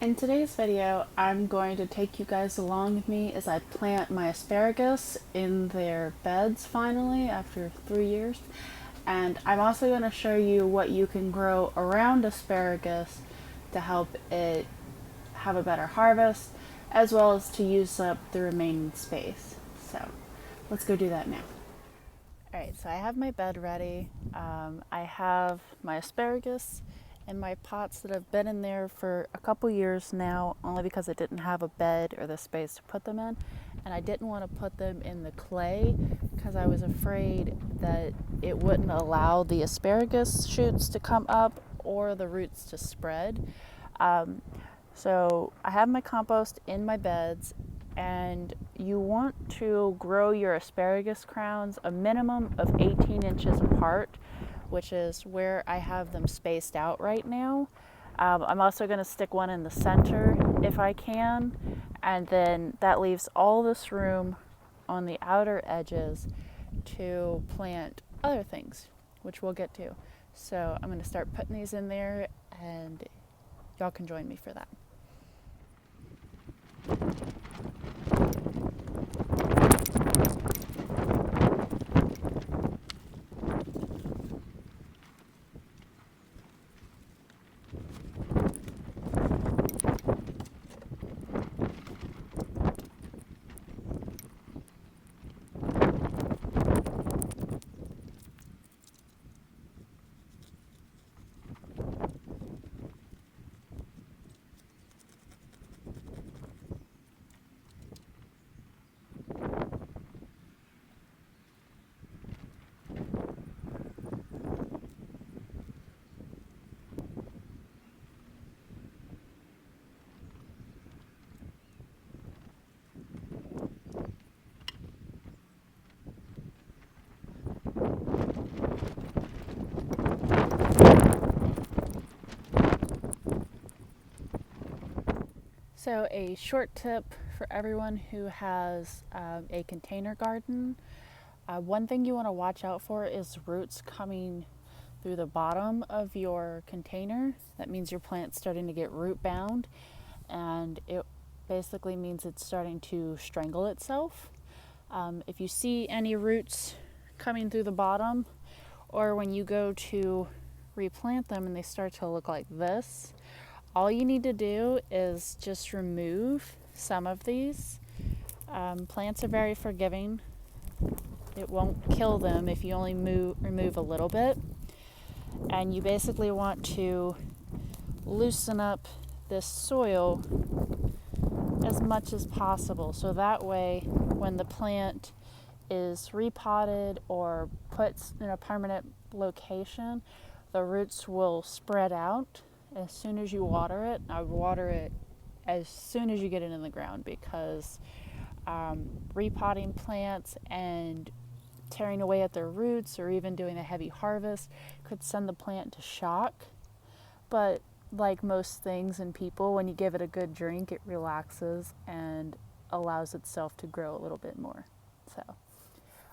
In today's video, I'm going to take you guys along with me as I plant my asparagus in their beds finally after 3 years. And I'm also going to show you what you can grow around asparagus to help it have a better harvest, as well as to use up the remaining space. So let's go do that now. Alright, so I have my bed ready. I have my asparagus in my pots that have been in there for a couple years now, only because I didn't have a bed or the space to put them in. And I didn't want to put them in the clay because I was afraid that it wouldn't allow the asparagus shoots to come up or the roots to spread. So I have my compost in my beds, and you want to grow your asparagus crowns a minimum of 18 inches apart, which is where I have them spaced out right now. I'm also going to stick one in the center if I can, and then that leaves all this room on the outer edges to plant other things, which we'll get to. So I'm going to start putting these in there, and y'all can join me for that. So a short tip for everyone who has a container garden. One thing you want to watch out for is roots coming through the bottom of your container. That means your plant's starting to get root bound, and it basically means it's starting to strangle itself. If you see any roots coming through the bottom, or when you go to replant them and they start to look like this, all you need to do is just remove some of these. Plants are very forgiving. It won't kill them if you only remove a little bit. And you basically want to loosen up this soil as much as possible, so that way when the plant is repotted or put in a permanent location, the roots will spread out as soon as you water it. I would water it as soon as you get it in the ground, because repotting plants and tearing away at their roots or even doing a heavy harvest could send the plant to shock. But like most things in people, when you give it a good drink, it relaxes and allows itself to grow a little bit more. So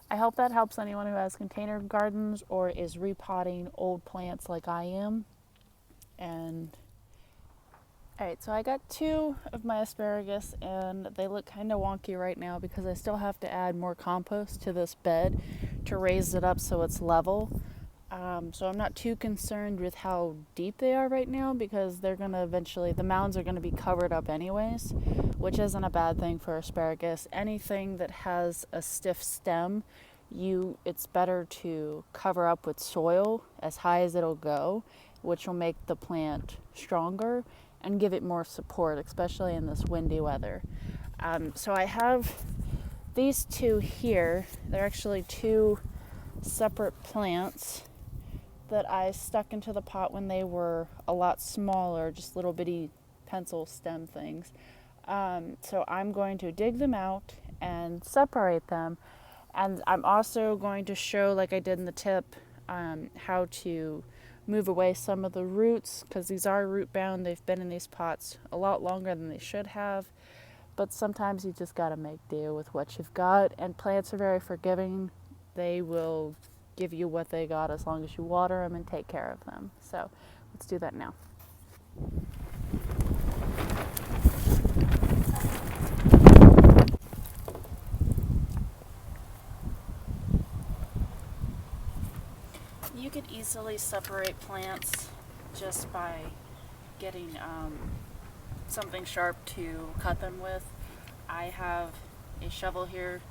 I hope that helps anyone who has container gardens or is repotting old plants like I am. And alright, so I got 2 of my asparagus, and they look kind of wonky right now because I still have to add more compost to this bed to raise it up so it's level. So I'm not too concerned with how deep they are right now, because they're going to eventually, the mounds are going to be covered up anyways, which isn't a bad thing for asparagus. Anything that has a stiff stem, it's better to cover up with soil as high as it'll go, which will make the plant stronger and give it more support, especially in this windy weather. So I have these 2 here. They're actually 2 separate plants that I stuck into the pot when they were a lot smaller, just little bitty pencil stem things. So I'm going to dig them out and separate them. And I'm also going to show, like I did in the tip, how to move away some of the roots, because these are root bound. They've been in these pots a lot longer than they should have. But sometimes you just got to make do with what you've got. And plants are very forgiving. They will give you what they got as long as you water them and take care of them. So let's do that now. could easily separate plants just by getting something sharp to cut them with. I have a shovel here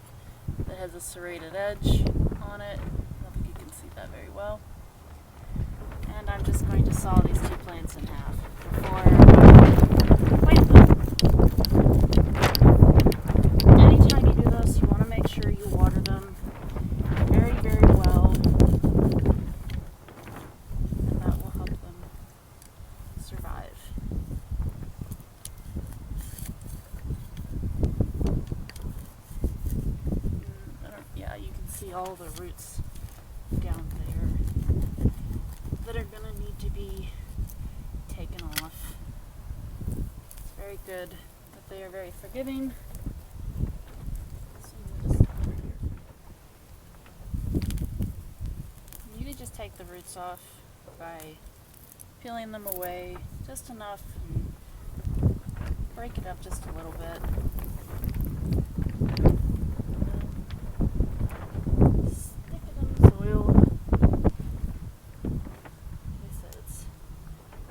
that has a serrated edge on it. I don't think you can see that very well. And I'm just going to saw these two plants in half before I plant them. Anytime you do this, you want to make sure you water them very, very well, and that will help them survive. Yeah, you can see all the roots down there that are going to need to be taken off. It's very good that they are very forgiving. You can just take the roots off by peeling them away just enough and break it up just a little bit. Stick it in the soil. Like I said,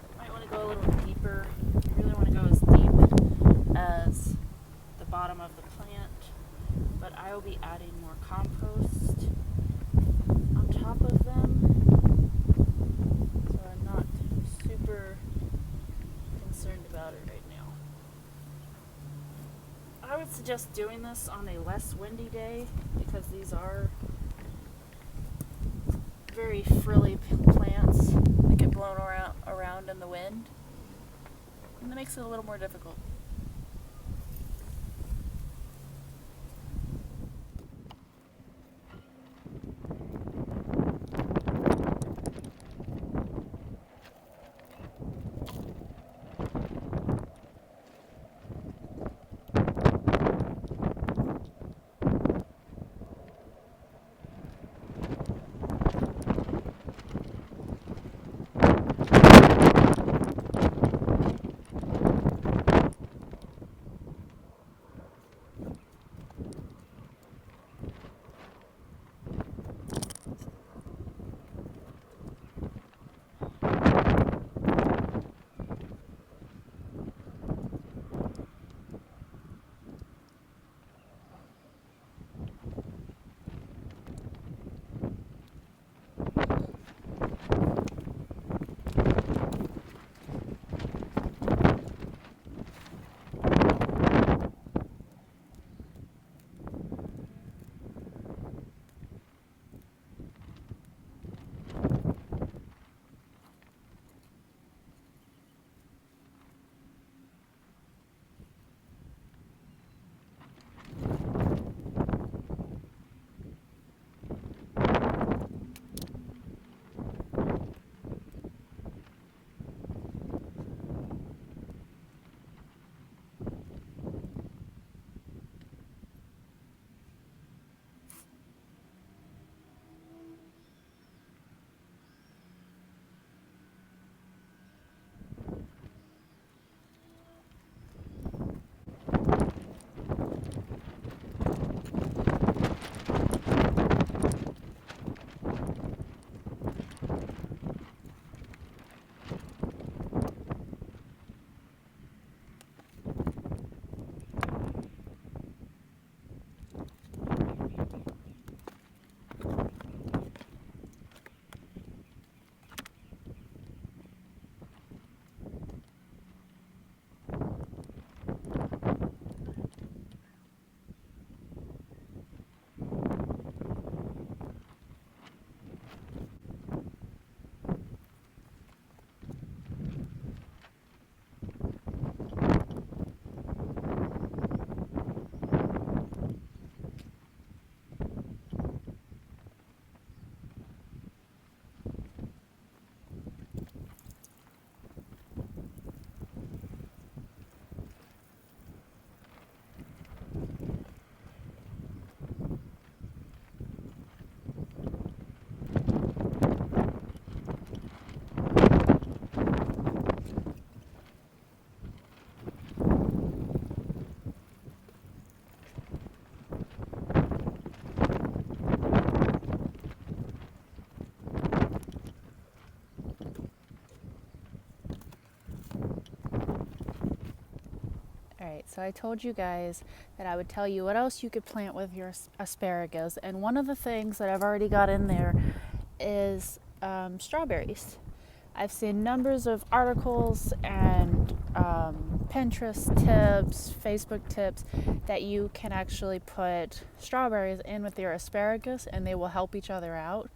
you might want to go a little deeper. You really want to go as deep as the bottom of the plant, but I will be adding more compost on top of them, so I'm not super concerned about it right now. I would suggest doing this on a less windy day because these are very frilly plants that get blown around in the wind, and that makes it a little more difficult. Alright, so I told you guys that I would tell you what else you could plant with your asparagus, and one of the things that I've already got in there is strawberries. I've seen numbers of articles and Pinterest tips, Facebook tips that you can actually put strawberries in with your asparagus and they will help each other out.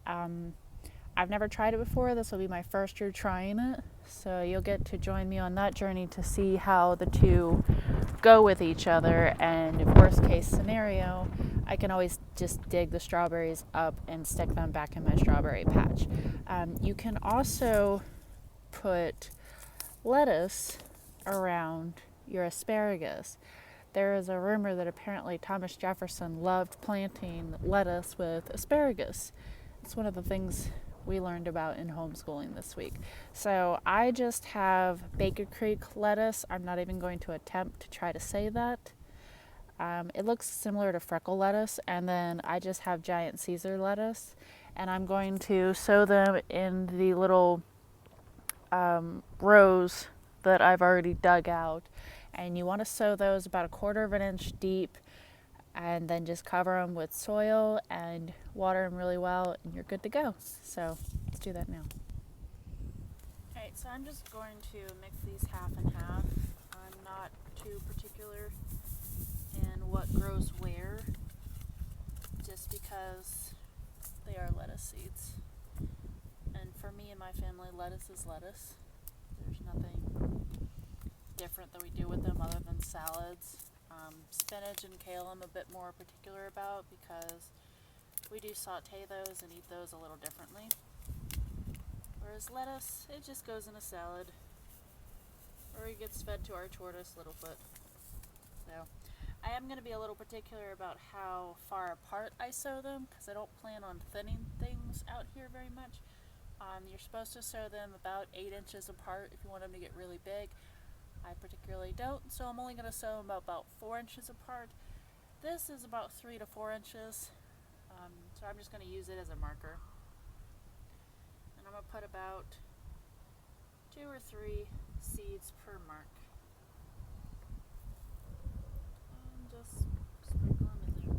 I've never tried it before. This will be my first year trying it. So you'll get to join me on that journey to see how the two go with each other. And if worst case scenario, I can always just dig the strawberries up and stick them back in my strawberry patch. You can also put lettuce around your asparagus. There is a rumor that apparently Thomas Jefferson loved planting lettuce with asparagus. It's one of the things we learned about in homeschooling this week. So I just have Baker Creek lettuce. I'm not even going to attempt to try to say that. It looks similar to freckle lettuce, and then I just have giant Caesar lettuce, and I'm going to sow them in the little rows that I've already dug out. And you want to sow those about 1/4 of an inch deep, and then just cover them with soil and water them really well, and you're good to go. So let's do that now. Alright, so I'm just going to mix these half and half. I'm not too particular in what grows where, just because they are lettuce seeds. And for me and my family, lettuce is lettuce. There's nothing different that we do with them other than salads. Spinach and kale I'm a bit more particular about because we do saute those and eat those a little differently. Whereas lettuce, it just goes in a salad, or it gets fed to our tortoise, Littlefoot. So I am going to be a little particular about how far apart I sow them because I don't plan on thinning things out here very much. You're supposed to sow them about 8 inches apart if you want them to get really big. I particularly don't, so I'm only going to sow them about 4 inches apart. This is about 3 to 4 inches, so I'm just going to use it as a marker. And I'm going to put about 2 or 3 seeds per mark. And just sprinkle them in there.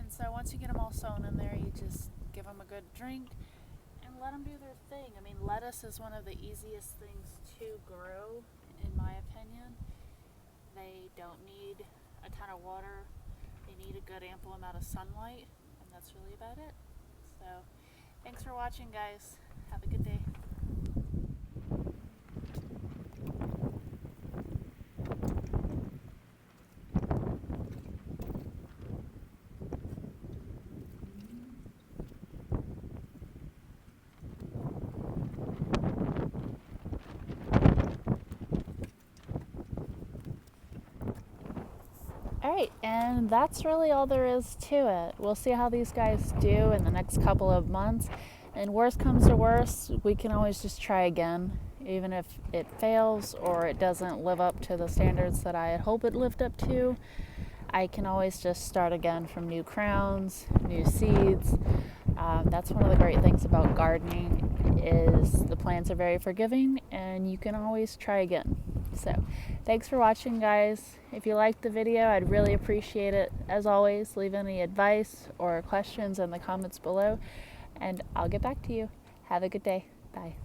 So once you get them all sown in there, you just give them a good drink and let them do their thing. I mean, lettuce is one of the easiest things to grow, in my opinion. They don't need a ton of water. They need a good ample amount of sunlight, and that's really about it. So thanks for watching, guys. Have a good day. Alright, and that's really all there is to it. We'll see how these guys do in the next couple of months. And worst comes to worst, we can always just try again. Even if it fails or it doesn't live up to the standards that I hope it lived up to, I can always just start again from new crowns, new seeds. That's one of the great things about gardening is the plants are very forgiving and you can always try again. So thanks for watching, guys. If you liked the video, I'd really appreciate it. As always, leave any advice or questions in the comments below and I'll get back to you. Have a good day. Bye.